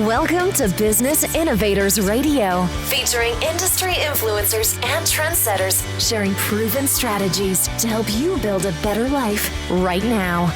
Welcome to Business Innovators Radio, featuring industry influencers and trendsetters sharing proven strategies to help you build a better life right now.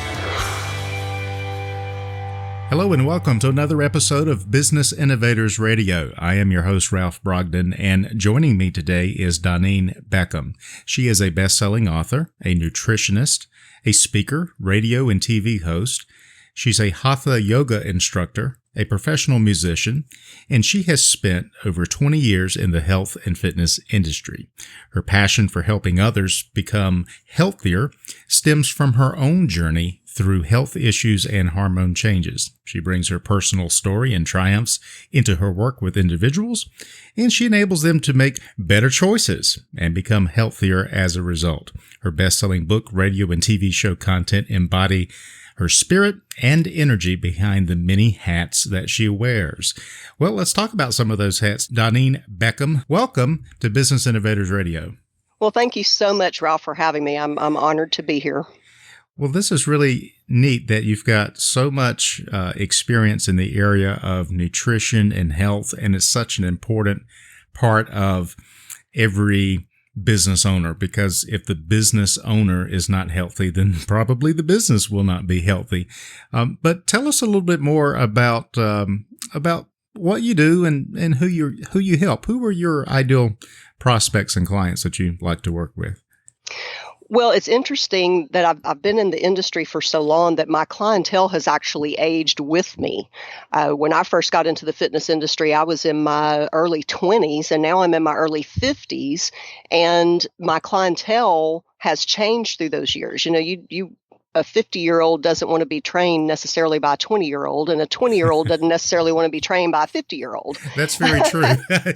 Hello and welcome to another episode of Business Innovators Radio. I am your host, Ralph Brogdon, and joining me today is Doneane Beckcom. She is a best-selling author, a nutritionist, a speaker, radio and TV host. She's a Hatha Yoga instructor, a professional musician, and she has spent over 20 years in the health and fitness industry. Her passion for helping others become healthier stems from her own journey through health issues and hormone changes. She brings her personal story and triumphs into her work with individuals, and she enables them to make better choices and become healthier as a result. Her best-selling book, radio, and TV show content embody her spirit and energy behind the many hats that she wears. Well, let's talk about some of those hats. Doneane Beckcom, welcome to Business Innovators Radio. Well, thank you so much, Ralph, for having me. I'm honored to be here. Well, this is really neat that you've got so much experience in the area of nutrition and health, and it's such an important part of every business owner, because if the business owner is not healthy, then probably the business will not be healthy. But tell us a little bit more about what you do and who you help. Who are your ideal prospects and clients that you like to work with? Well, it's interesting that I've been in the industry for so long that my clientele has actually aged with me. When I first got into the fitness industry, I was in my early 20s, and now I'm in my early 50s, and my clientele has changed through those years. You know, a 50-year-old doesn't want to be trained necessarily by a 20-year-old, and a 20-year-old doesn't necessarily want to be trained by a 50-year-old. That's very true.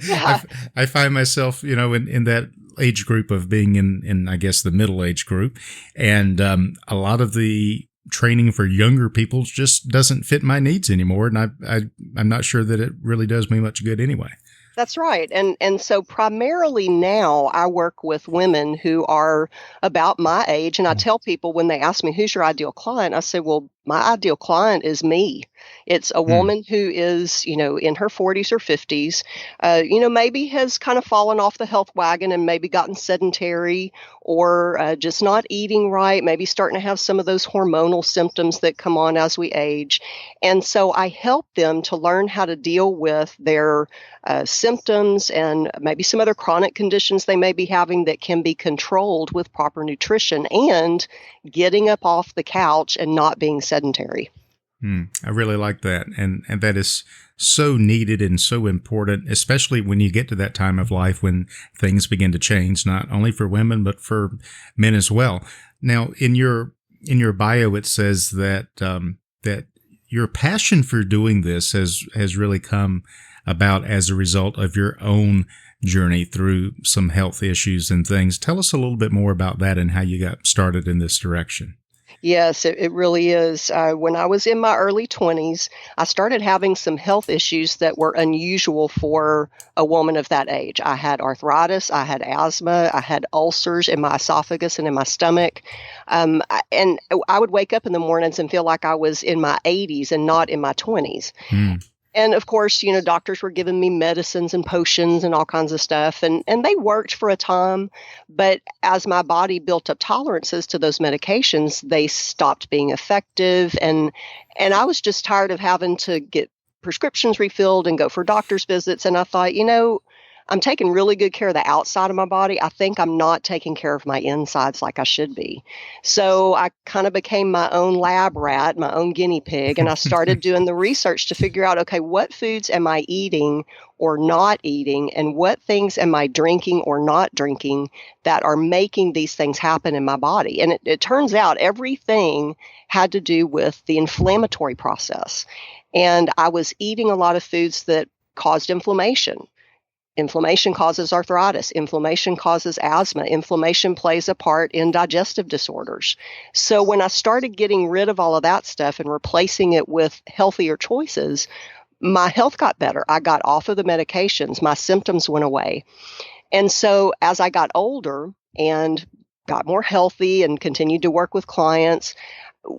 Yeah. I find myself, in that age group of being in I guess the middle age group, and a lot of the training for younger people just doesn't fit my needs anymore, and I'm not sure that it really does me much good anyway. That's right. And so primarily now I work with women who are about my age. And I tell people when they ask me, who's your ideal client? I say, well, my ideal client is me. It's a woman who is, in her 40s or 50s, maybe has kind of fallen off the health wagon and maybe gotten sedentary or just not eating right, maybe starting to have some of those hormonal symptoms that come on as we age. And so I help them to learn how to deal with their symptoms and maybe some other chronic conditions they may be having that can be controlled with proper nutrition and getting up off the couch and not being sedentary. I really like that. And that is so needed and so important, especially when you get to that time of life when things begin to change, not only for women, but for men as well. Now, in your bio, it says that that your passion for doing this has really come about as a result of your own journey through some health issues and things. Tell us a little bit more about that and how you got started in this direction. Yes, it really is. When I was in my early 20s, I started having some health issues that were unusual for a woman of that age. I had arthritis, I had asthma, I had ulcers in my esophagus and in my stomach. And I would wake up in the mornings and feel like I was in my 80s and not in my 20s. And of course, doctors were giving me medicines and potions and all kinds of stuff. And they worked for a time. But as my body built up tolerances to those medications, they stopped being effective. And I was just tired of having to get prescriptions refilled and go for doctor's visits. And I thought, I'm taking really good care of the outside of my body. I think I'm not taking care of my insides like I should be. So I kind of became my own lab rat, my own guinea pig, and I started doing the research to figure out, okay, what foods am I eating or not eating, and what things am I drinking or not drinking that are making these things happen in my body? And it turns out everything had to do with the inflammatory process. And I was eating a lot of foods that caused inflammation. Inflammation causes arthritis. Inflammation causes asthma. Inflammation plays a part in digestive disorders. So when I started getting rid of all of that stuff and replacing it with healthier choices, my health got better. I got off of the medications. My symptoms went away. And so as I got older and got more healthy and continued to work with clients,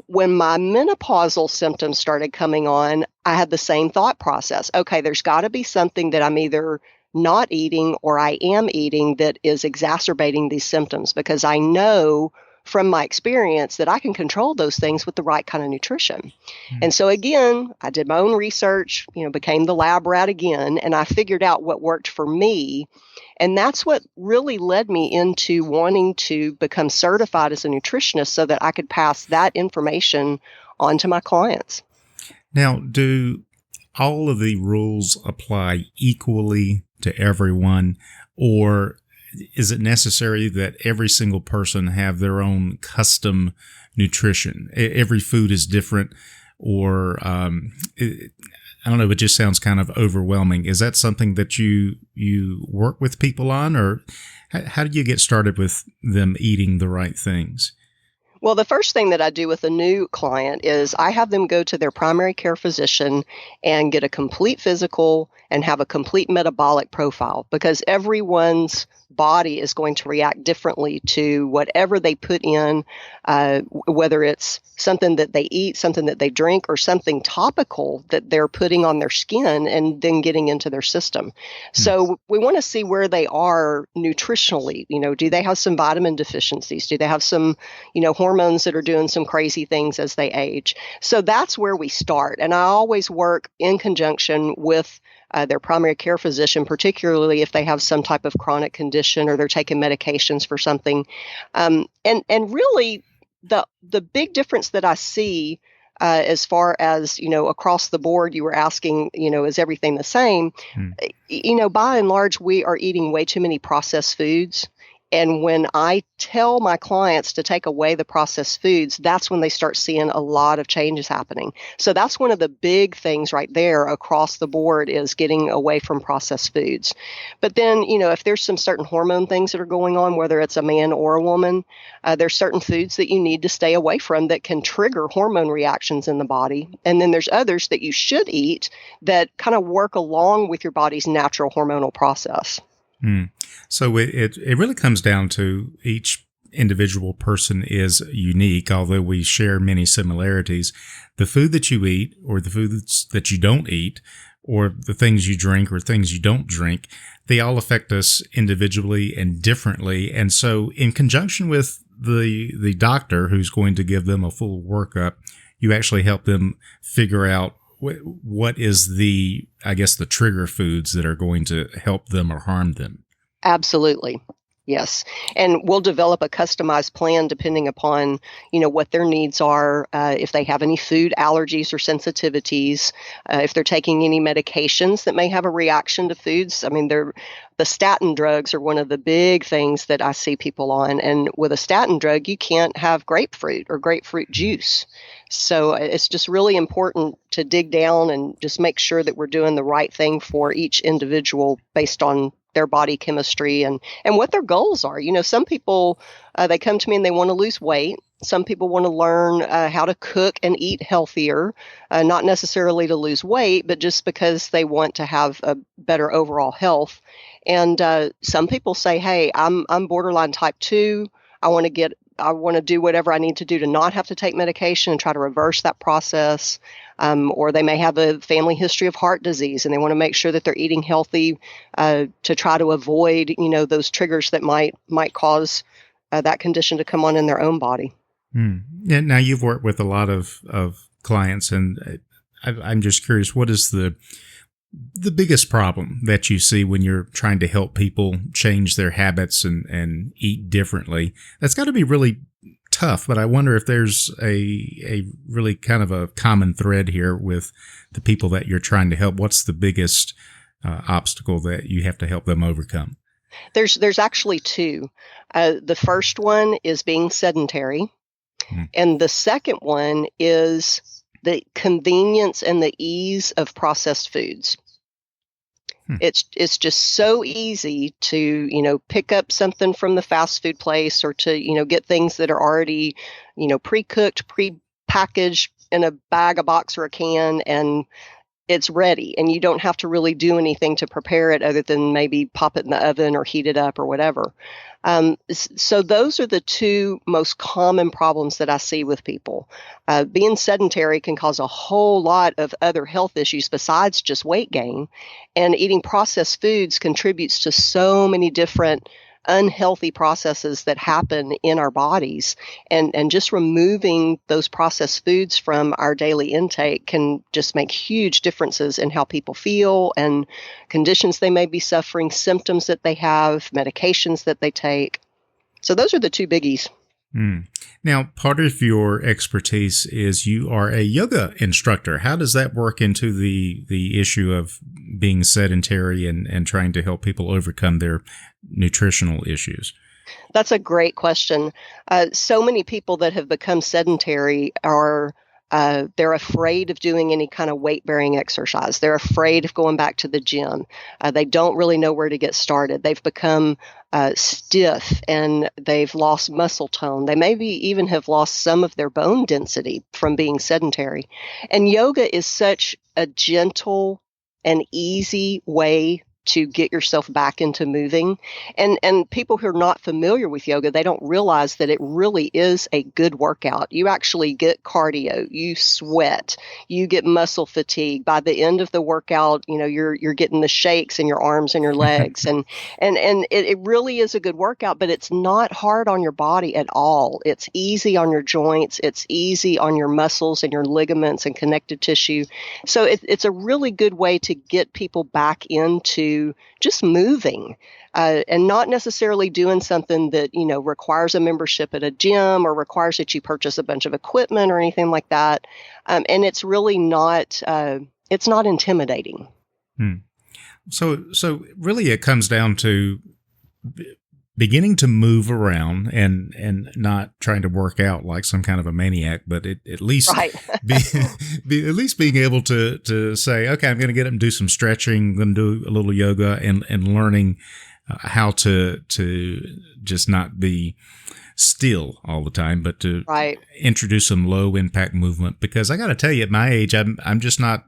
when my menopausal symptoms started coming on, I had the same thought process. Okay, there's got to be something that I'm either not eating or I am eating that is exacerbating these symptoms, because I know from my experience that I can control those things with the right kind of nutrition. And so again, I did my own research, became the lab rat again, and I figured out what worked for me. And that's what really led me into wanting to become certified as a nutritionist so that I could pass that information on to my clients. Now, do all of the rules apply equally to everyone, or is it necessary that every single person have their own custom nutrition? Every food is different, or I don't know, it just sounds kind of overwhelming. Is that something that you work with people on, or how do you get started with them eating the right things? Well, the first thing that I do with a new client is I have them go to their primary care physician and get a complete physical and have a complete metabolic profile, because everyone's body is going to react differently to whatever they put in, whether it's something that they eat, something that they drink, or something topical that they're putting on their skin and then getting into their system. So we want to see where they are nutritionally. Do they have some vitamin deficiencies? Do they have some, hormones that are doing some crazy things as they age? So that's where we start. And I always work in conjunction with their primary care physician, particularly if they have some type of chronic condition or they're taking medications for something. And really, the big difference that I see as far as, across the board, you were asking, is everything the same? By and large, we are eating way too many processed foods. And when I tell my clients to take away the processed foods, that's when they start seeing a lot of changes happening. So that's one of the big things right there across the board, is getting away from processed foods. But then, if there's some certain hormone things that are going on, whether it's a man or a woman, there's certain foods that you need to stay away from that can trigger hormone reactions in the body. And then there's others that you should eat that kind of work along with your body's natural hormonal process. So it really comes down to each individual person is unique, although we share many similarities. The food that you eat, or the foods that you don't eat, or the things you drink or things you don't drink, they all affect us individually and differently. And so in conjunction with the doctor who's going to give them a full workup, you actually help them figure out what is the trigger foods that are going to help them or harm them. Absolutely. Yes. And we'll develop a customized plan depending upon, what their needs are, if they have any food allergies or sensitivities, if they're taking any medications that may have a reaction to foods. I mean, the statin drugs are one of the big things that I see people on. And with a statin drug, you can't have grapefruit or grapefruit juice. So it's just really important to dig down and just make sure that we're doing the right thing for each individual based on their body chemistry and what their goals are. Some people, they come to me and they want to lose weight. Some people want to learn how to cook and eat healthier, not necessarily to lose weight, but just because they want to have a better overall health. And some people say, hey, I'm borderline type 2. I want to do whatever I need to do to not have to take medication and try to reverse that process. Or they may have a family history of heart disease and they want to make sure that they're eating healthy to try to avoid, those triggers that might cause that condition to come on in their own body. Yeah. Now you've worked with a lot of clients, and I'm just curious, what is the biggest problem that you see when you're trying to help people change their habits and eat differently? That's got to be really tough, but I wonder if there's a really kind of a common thread here with the people that you're trying to help. What's the biggest obstacle that you have to help them overcome? There's actually two. The first one is being sedentary, and the second one is the convenience and the ease of processed foods. It's just so easy to, pick up something from the fast food place or to, get things that are already, pre-cooked, pre-packaged in a bag, a box, or a can, and it's ready, and you don't have to really do anything to prepare it other than maybe pop it in the oven or heat it up or whatever. So those are the two most common problems that I see with people. Being sedentary can cause a whole lot of other health issues besides just weight gain, and eating processed foods contributes to so many different unhealthy processes that happen in our bodies, and just removing those processed foods from our daily intake can just make huge differences in how people feel and conditions they may be suffering, symptoms that they have, medications that they take. So those are the two biggies. Now, part of your expertise is you are a yoga instructor. How does that work into the issue of being sedentary and trying to help people overcome their nutritional issues? That's a great question. So many people that have become sedentary are they're afraid of doing any kind of weight-bearing exercise. They're afraid of going back to the gym. They don't really know where to get started. They've become stiff, and they've lost muscle tone. They maybe even have lost some of their bone density from being sedentary. And yoga is such a gentle and easy way to get yourself back into moving. And people who are not familiar with yoga, they don't realize that it really is a good workout. You actually get cardio, you sweat, you get muscle fatigue. By the end of the workout, you're getting the shakes in your arms and your legs. and it really is a good workout, but it's not hard on your body at all. It's easy on your joints, it's easy on your muscles and your ligaments and connective tissue. So it's a really good way to get people back into just moving, and not necessarily doing something that, requires a membership at a gym or requires that you purchase a bunch of equipment or anything like that. And it's really not, it's not intimidating. So really it comes down to beginning to move around and not trying to work out like some kind of a maniac, but at least right. at least being able to say, okay, I'm going to get up and do some stretching, I'm going to do a little yoga, and learning how to just not be still all the time, but to introduce some low impact movement. Because I got to tell you, at my age, I'm just not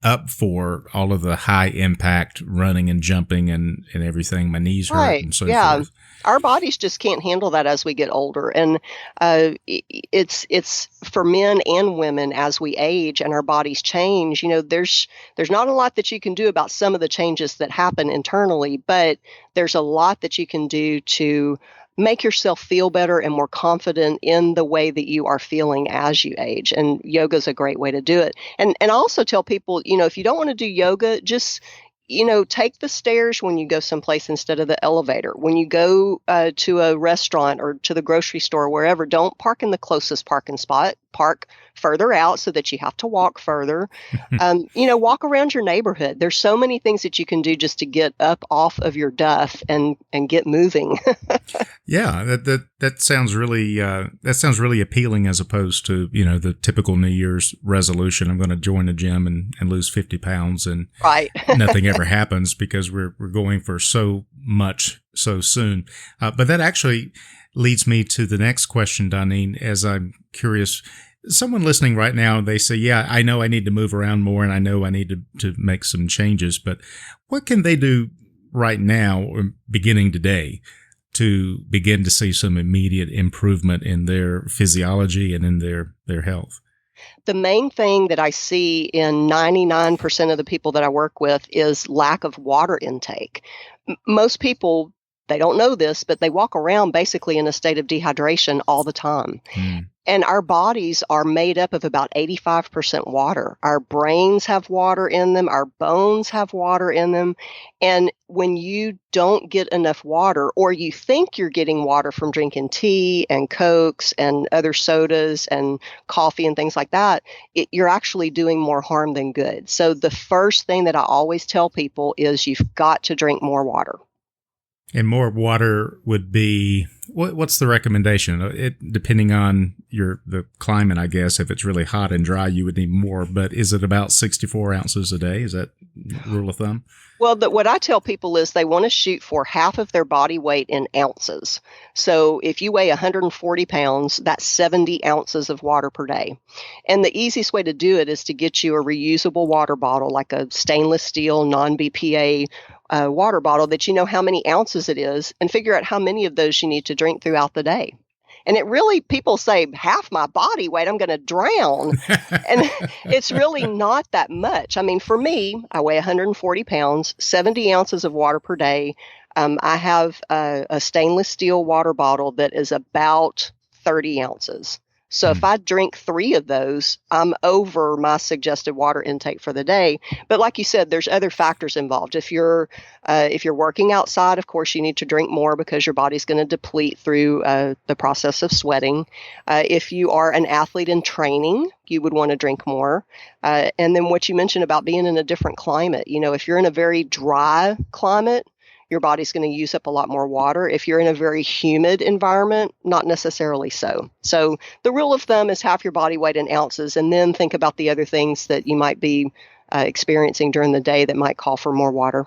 up for all of the high impact running and jumping and everything. My knees hurt and so forth. Our bodies just can't handle that as we get older. And it's for men and women as we age and our bodies change. There's not a lot that you can do about some of the changes that happen internally, but there's a lot that you can do to make yourself feel better and more confident in the way that you are feeling as you age. And yoga is a great way to do it. And I also tell people, if you don't want to do yoga, just take the stairs when you go someplace instead of the elevator. When you go to a restaurant or to the grocery store, wherever, don't park in the closest parking spot. Park further out so that you have to walk further. Walk around your neighborhood. There's so many things that you can do just to get up off of your duff and get moving. Yeah, that sounds really appealing, as opposed to the typical New Year's resolution. I'm going to join a gym and lose 50 pounds, and nothing ever happens because we're going for so much so soon. But that actually leads me to the next question, Doneane, as I'm curious. Someone listening right now, they say, yeah, I know I need to move around more and I know I need to make some changes, but what can they do right now or beginning today to begin to see some immediate improvement in their physiology and in their health? The main thing that I see in 99% of the people that I work with is lack of water intake. Most people, they don't know this, but they walk around basically in a state of dehydration all the time. And our bodies are made up of about 85% water. Our brains have water in them. Our bones have water in them. And when you don't get enough water, or you think you're getting water from drinking tea and Cokes and other sodas and coffee and things like that, you're actually doing more harm than good. So the first thing that I always tell people is you've got to drink more water. And more water would be, what's the recommendation? Depending on the climate, I guess. If it's really hot and dry, you would need more. But is it about 64 ounces a day? Is that rule of thumb? Well, what I tell people is they want to shoot for half of their body weight in ounces. So if you weigh 140 pounds, that's 70 ounces of water per day. And the easiest way to do it is to get you a reusable water bottle, like a stainless steel, non-BPA water bottle that you know how many ounces it is, and figure out how many of those you need to drink throughout the day. And it really, people say, half my body weight, I'm going to drown. And it's really not that much. I mean, for me, I weigh 140 pounds, 70 ounces of water per day. I have a stainless steel water bottle that is about 30 ounces. So if I drink 3 of those, I'm over my suggested water intake for the day. But like you said, there's other factors involved. If you're working outside, of course, you need to drink more because your body's going to deplete through the process of sweating. If you are an athlete in training, you would want to drink more. And then what you mentioned about being in a different climate, if you're in a very dry climate, your body's going to use up a lot more water. If you're in a very humid environment, not necessarily so. So the rule of thumb is half your body weight in ounces, and then think about the other things that you might be experiencing during the day that might call for more water.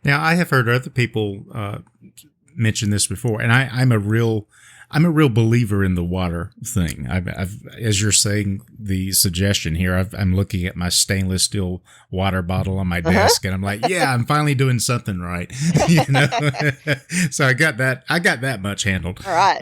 Now, I have heard other people mention this before, and I'm a real believer in the water thing. I've as you're saying, the suggestion here, I'm looking at my stainless steel water bottle on my desk, and I'm like, yeah, I'm finally doing something right. So I got that much handled. All right.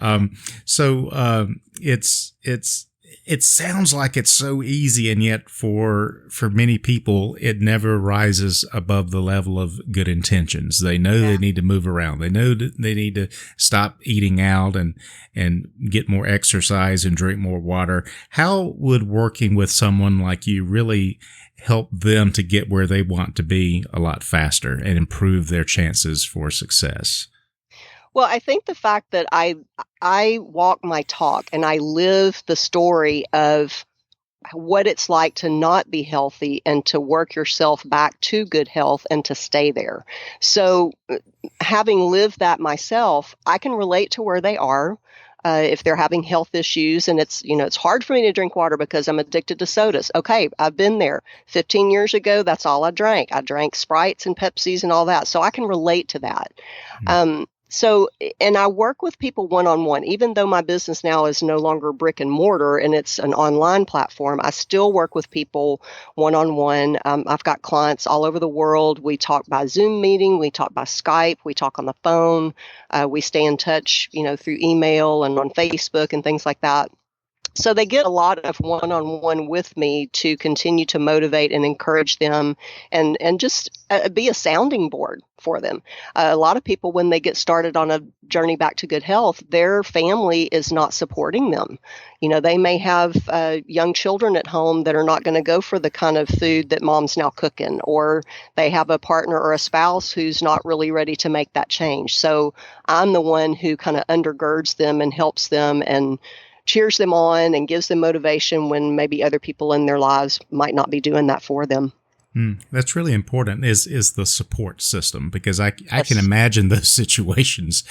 It sounds like it's so easy, and yet for many people, it never rises above the level of good intentions. They know they need to move around. They know that they need to stop eating out and get more exercise and drink more water. How would working with someone like you really help them to get where they want to be a lot faster and improve their chances for success? Well, I think the fact that I walk my talk and I live the story of what it's like to not be healthy and to work yourself back to good health and to stay there. So having lived that myself, I can relate to where they are. If they're having health issues, and it's hard for me to drink water because I'm addicted to sodas. Okay, I've been there. 15 years ago, that's all I drank. I drank Sprites and Pepsis and all that. So I can relate to that. And I work with people one-on-one. Even though my business now is no longer brick and mortar and it's an online platform, I still work with people one-on-one. I've got clients all over the world. We talk by Zoom meeting. We talk by Skype. We talk on the phone. We stay in touch, through email and on Facebook and things like that. So they get a lot of one-on-one with me to continue to motivate and encourage them and just be a sounding board for them. A lot of people, when they get started on a journey back to good health, their family is not supporting them. They may have young children at home that are not going to go for the kind of food that mom's now cooking, or they have a partner or a spouse who's not really ready to make that change. So I'm the one who kind of undergirds them and helps them and cheers them on and gives them motivation when maybe other people in their lives might not be doing that for them. That's really important is the support system, because I can imagine those situations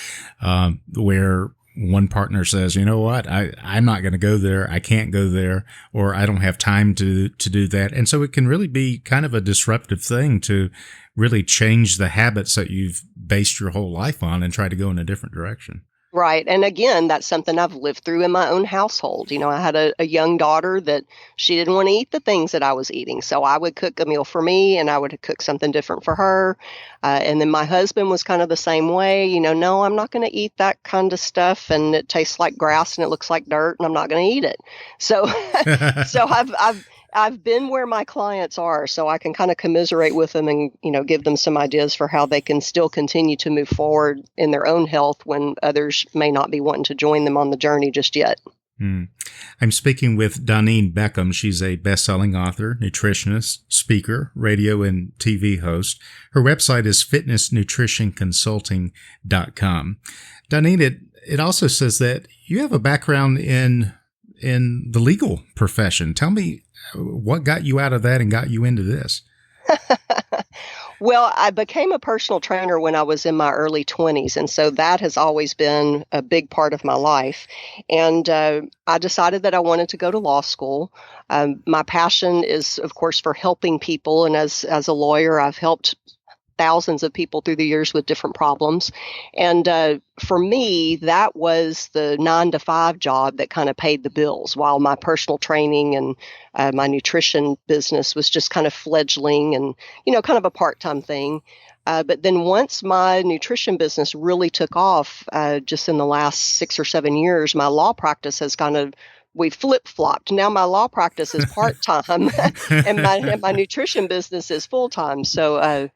where one partner says, you know what, I'm not going to go there. I can't go there, or I don't have time to do that. And so it can really be kind of a disruptive thing to really change the habits that you've based your whole life on and try to go in a different direction. Right. And again, that's something I've lived through in my own household. I had a young daughter that she didn't want to eat the things that I was eating. So I would cook a meal for me and I would cook something different for her. And then my husband was kind of the same way. No, I'm not going to eat that kind of stuff. And it tastes like grass and it looks like dirt and I'm not going to eat it. So, I've been where my clients are, so I can kind of commiserate with them and, give them some ideas for how they can still continue to move forward in their own health when others may not be wanting to join them on the journey just yet. I'm speaking with Doneane Beckcom. She's a best-selling author, nutritionist, speaker, radio and TV host. Her website is fitnessnutritionconsulting.com. Doneane, it also says that you have a background in the legal profession. Tell me what got you out of that and got you into this? Well, I became a personal trainer when I was in my early 20s, and so that has always been a big part of my life. And I decided that I wanted to go to law school. My passion is, of course, for helping people, and as a lawyer, I've helped thousands of people through the years with different problems. And for me, that was the 9 to 5 job that kind of paid the bills while my personal training and my nutrition business was just kind of fledgling and, kind of a part-time thing. But then once my nutrition business really took off, just in the last 6 or 7 years, my law practice has we flip-flopped. Now my law practice is part-time and my nutrition business is full-time. So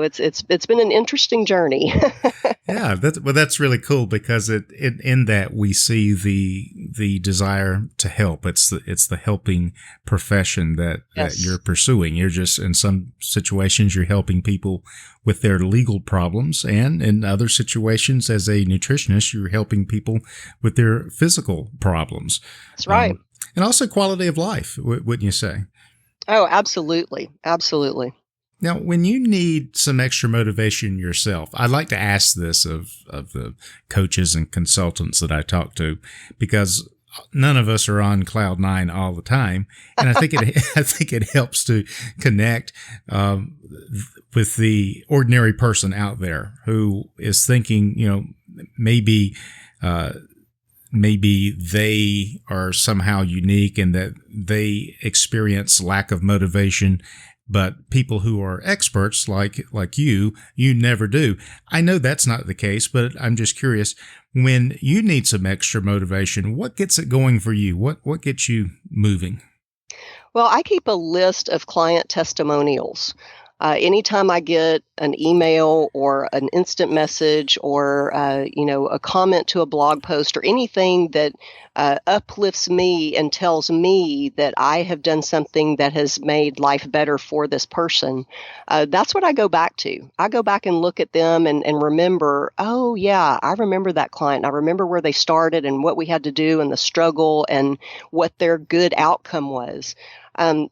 it's been an interesting journey. Yeah, that's really cool because in that we see the desire to help. It's the helping profession that you're pursuing. You're just, in some situations, you're helping people with their legal problems, and in other situations, as a nutritionist, you're helping people with their physical problems. That's right. And also quality of life, wouldn't you say? Oh, absolutely, absolutely. Now, when you need some extra motivation yourself, I like to ask this of the coaches and consultants that I talk to, because none of us are on cloud nine all the time, and I think it helps to connect with the ordinary person out there who is thinking, maybe they are somehow unique and that they experience lack of motivation. But people who are experts like you never do. I know that's not the case, but I'm just curious, when you need some extra motivation, what gets it going for you? What gets you moving? Well, I keep a list of client testimonials. Anytime I get an email or an instant message or, a comment to a blog post or anything that uplifts me and tells me that I have done something that has made life better for this person, that's what I go back to. I go back and look at them and remember, oh, yeah, I remember that client. I remember where they started and what we had to do and the struggle and what their good outcome was.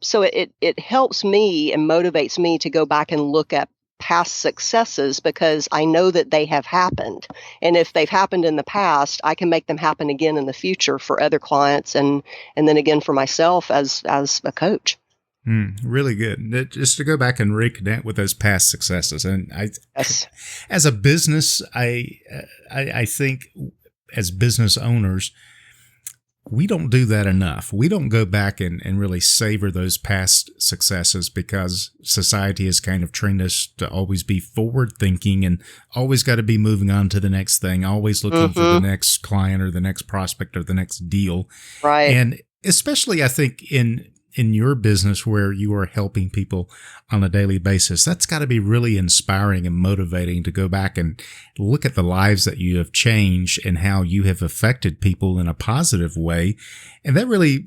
So it helps me and motivates me to go back and look at past successes because I know that they have happened. And if they've happened in the past, I can make them happen again in the future for other clients and then again for myself as a coach. Really good. Just to go back and reconnect with those past successes. And Yes. As a business, I think as business owners, we don't do that enough. We don't go back and really savor those past successes because society has kind of trained us to always be forward thinking and always got to be moving on to the next thing, always looking for the next client or the next prospect or the next deal. Right. And especially, I think, in your business where you are helping people on a daily basis, that's got to be really inspiring and motivating to go back and look at the lives that you have changed and how you have affected people in a positive way. And that really,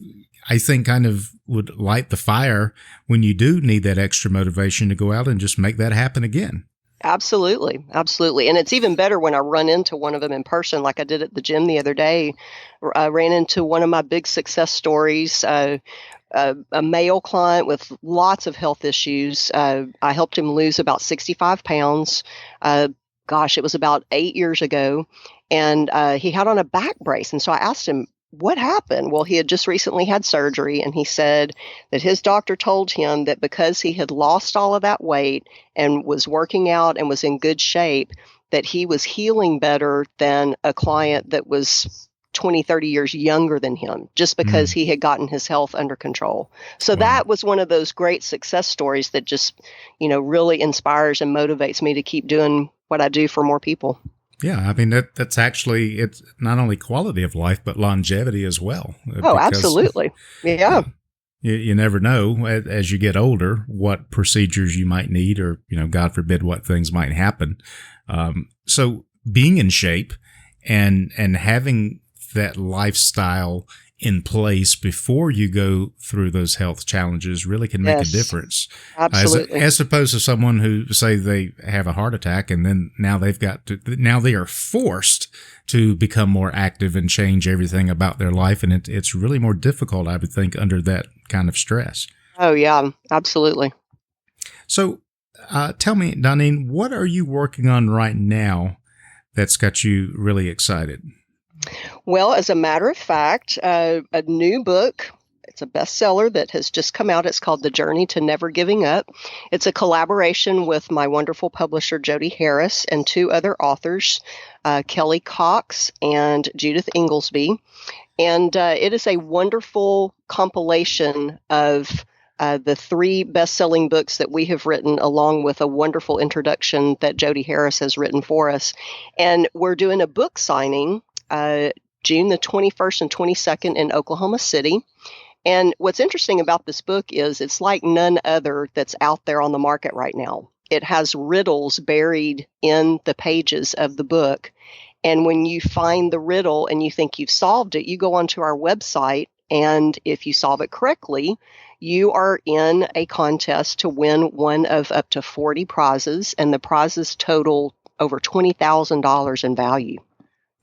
I think, kind of would light the fire when you do need that extra motivation to go out and just make that happen again. Absolutely. Absolutely. And it's even better when I run into one of them in person, like I did at the gym the other day. I ran into one of my big success stories, a male client with lots of health issues. I helped him lose about 65 pounds. It was about 8 years ago. And he had on a back brace. And so I asked him, what happened? Well, he had just recently had surgery, and he said that his doctor told him that because he had lost all of that weight and was working out and was in good shape, that he was healing better than a client that was 20, 30 years younger than him, just because he had gotten his health under control. So that was one of those great success stories that just, really inspires and motivates me to keep doing what I do for more people. Yeah, I mean, that's actually, it's not only quality of life, but longevity as well. Oh, absolutely. Yeah. You never know as you get older what procedures you might need or, God forbid, what things might happen. So being in shape and having that lifestyle in place before you go through those health challenges really can make a difference. Absolutely. As opposed to someone who say they have a heart attack and then now they are forced to become more active and change everything about their life. And it's really more difficult, I would think, under that kind of stress. Oh, yeah, absolutely. So tell me, Doneane, what are you working on right now that's got you really excited? Well, as a matter of fact, a new book. It's a bestseller that has just come out. It's called The Journey to Never Giving Up. It's a collaboration with my wonderful publisher, Jody Harris, and two other authors, Kelly Cox and Judith Inglesby. And it is a wonderful compilation of the three best-selling books that we have written, along with a wonderful introduction that Jody Harris has written for us. And we're doing a book signing June the 21st and 22nd in Oklahoma City. And what's interesting about this book is it's like none other that's out there on the market right now. It has riddles buried in the pages of the book. And when you find the riddle and you think you've solved it, you go onto our website, and if you solve it correctly, you are in a contest to win one of up to 40 prizes, and the prizes total over $20,000 in value.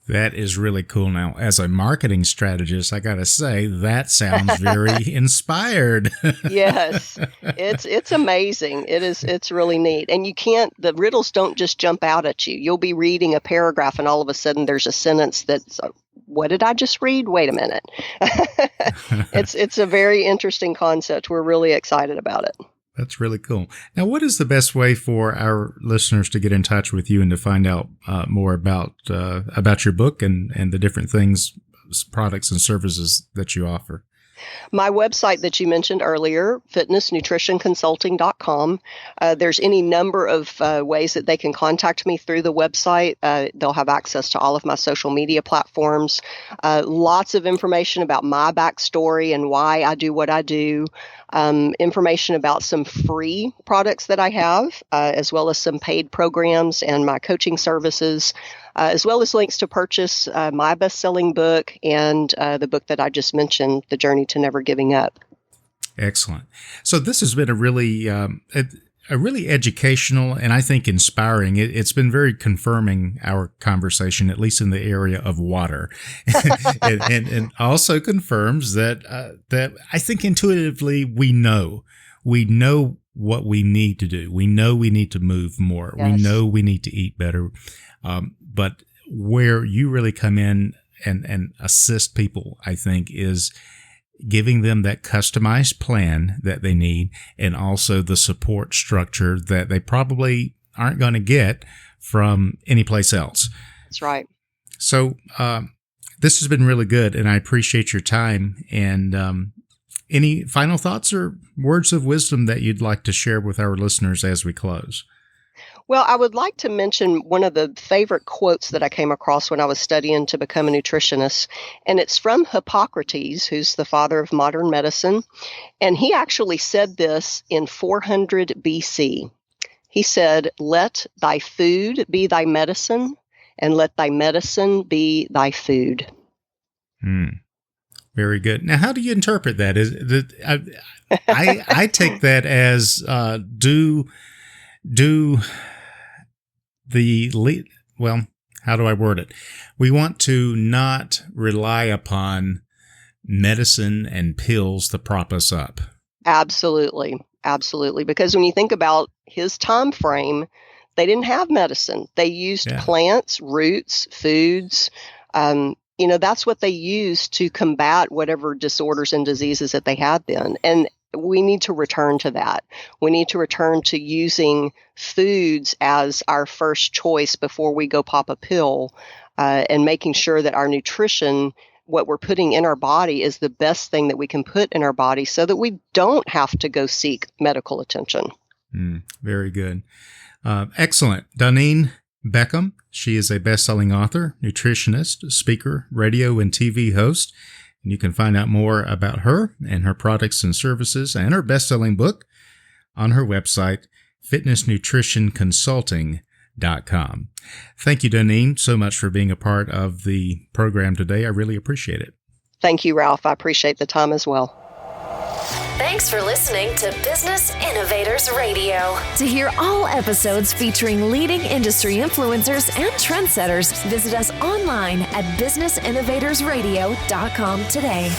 That is really cool. Now, as a marketing strategist, I got to say, that sounds very inspired. Yes, it's amazing. It's really neat. And the riddles don't just jump out at you. You'll be reading a paragraph and all of a sudden there's a sentence that's, what did I just read? Wait a minute. It's a very interesting concept. We're really excited about it. That's really cool. Now, what is the best way for our listeners to get in touch with you and to find out more about your book and the different things, products and services that you offer? My website that you mentioned earlier, fitnessnutritionconsulting.com. There's any number of ways that they can contact me through the website. They'll have access to all of my social media platforms. Lots of information about my backstory and why I do what I do. Information about some free products that I have, as well as some paid programs and my coaching services, as well as links to purchase my best-selling book and the book that I just mentioned, The Journey to Never Giving Up. Excellent. So this has been a really educational and I think inspiring. It's been very confirming our conversation, at least in the area of water, and also confirms that I think intuitively we know what we need to do. We know we need to move more. Yes. We know we need to eat better. But where you really come in and assist people, I think, is giving them that customized plan that they need and also the support structure that they probably aren't going to get from anyplace else. That's right. So this has been really good, and I appreciate your time. And any final thoughts or words of wisdom that you'd like to share with our listeners as we close? Well, I would like to mention one of the favorite quotes that I came across when I was studying to become a nutritionist, and it's from Hippocrates, who's the father of modern medicine, and he actually said this in 400 BC. He said, "Let thy food be thy medicine, and let thy medicine be thy food." Very good. Now, how do you interpret that? I take that as how do I word it? We want to not rely upon medicine and pills to prop us up. Absolutely. Because when you think about his time frame, they didn't have medicine. They used plants, roots, foods. That's what they used to combat whatever disorders and diseases that they had then. And we need to return to that. We need to return to using foods as our first choice before we go pop a pill, and making sure that our nutrition, what we're putting in our body, is the best thing that we can put in our body so that we don't have to go seek medical attention. Very good. Excellent. Doneane Beckcom. She is a best-selling author, nutritionist, speaker, radio and TV host. And you can find out more about her and her products and services and her best-selling book on her website, fitnessnutritionconsulting.com. Thank you, Doneane, so much for being a part of the program today. I really appreciate it. Thank you, Ralph. I appreciate the time as well. Thanks for listening to Business Innovators Radio. To hear all episodes featuring leading industry influencers and trendsetters, visit us online at businessinnovatorsradio.com today.